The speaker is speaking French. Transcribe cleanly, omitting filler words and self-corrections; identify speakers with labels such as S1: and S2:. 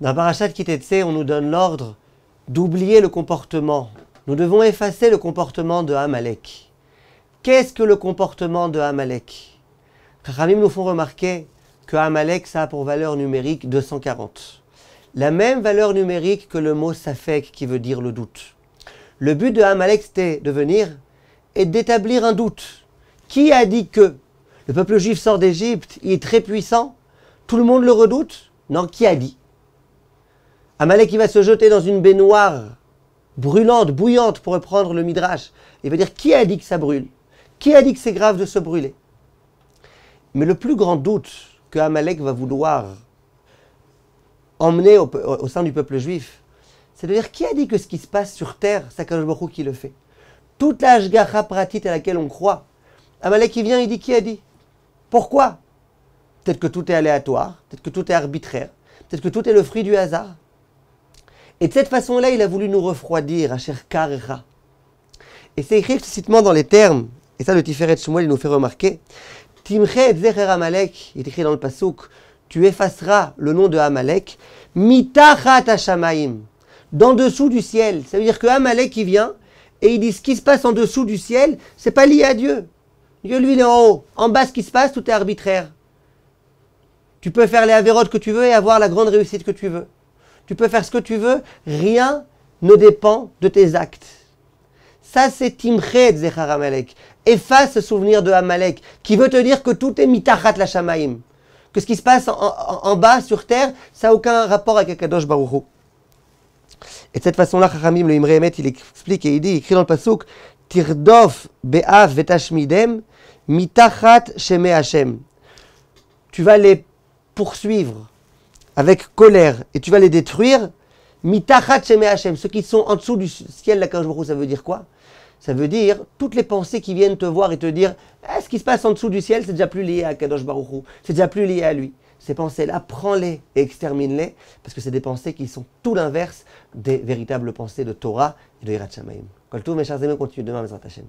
S1: Dans Parashat Ki Tetzei, on nous donne l'ordre d'oublier le comportement. Nous devons effacer le comportement de Amalek. Qu'est-ce que le comportement de Amalek? Chachamim nous font remarquer que Amalek, ça a pour valeur numérique 240. La même valeur numérique que le mot Safek, qui veut dire le doute. Le but de Amalek, c'était de venir et d'établir un doute. Qui a dit que le peuple juif sort d'Égypte, il est très puissant, tout le monde le redoute? Non, qui a dit? Amalek, il va se jeter dans une baignoire brûlante, bouillante, pour reprendre le Midrash. Il va dire, qui a dit que ça brûle? Qui a dit que c'est grave de se brûler? Mais le plus grand doute que Amalek va vouloir emmener au sein du peuple juif, c'est de dire, qui a dit que ce qui se passe sur terre, c'est Akadosh Baruch Hu qui le fait? Toute la Hashgacha pratique à laquelle on croit, Amalek il vient, il dit, qui a dit? Pourquoi? Peut-être que tout est aléatoire, peut-être que tout est arbitraire, peut-être que tout est le fruit du hasard. Et de cette façon-là, il a voulu nous refroidir, Asher Karecha. Et c'est écrit explicitement dans les termes, et ça le Tiferet Shmuel il nous fait remarquer, Timche et Zecher Amalek, il est écrit dans le Pasuk, tu effaceras le nom de Amalek, Mitachat Hashamaim, d'en dessous du ciel. Ça veut dire que Amalek il vient, et il dit ce qui se passe en dessous du ciel, c'est pas lié à Dieu. Dieu lui il est en haut, en bas ce qui se passe, tout est arbitraire. Tu peux faire les avérotes que tu veux et avoir la grande réussite que tu veux. Tu peux faire ce que tu veux, rien ne dépend de tes actes. Ça, c'est Timchet Zechar Amalek. Efface ce souvenir de Amalek, qui veut te dire que tout est mitachat la shamaim. Que ce qui se passe en bas, sur terre, ça n'a aucun rapport avec Akadosh Baruch Hu. Et de cette façon-là, Chachamim, le Imre Emet, il explique et il dit, il écrit dans le Pasuk, Tirdof be'av vetashmidem mitachat sheme Hashem. Tu vas les poursuivre avec colère, et tu vas les détruire, mitachat sheme Hashem, ceux qui sont en dessous du ciel, la Kadosh Baruch Hu, ça veut dire quoi? Ça veut dire, toutes les pensées qui viennent te voir et te dire, ce qui se passe en dessous du ciel, c'est déjà plus lié à Kadosh Baruch Hu, c'est déjà plus lié à lui. Ces pensées-là, prends-les et extermine-les, parce que c'est des pensées qui sont tout l'inverse des véritables pensées de Torah et de Yirat Shamayim. Kol Tov, mes chers amis, on continue demain, Bezrat Hashem.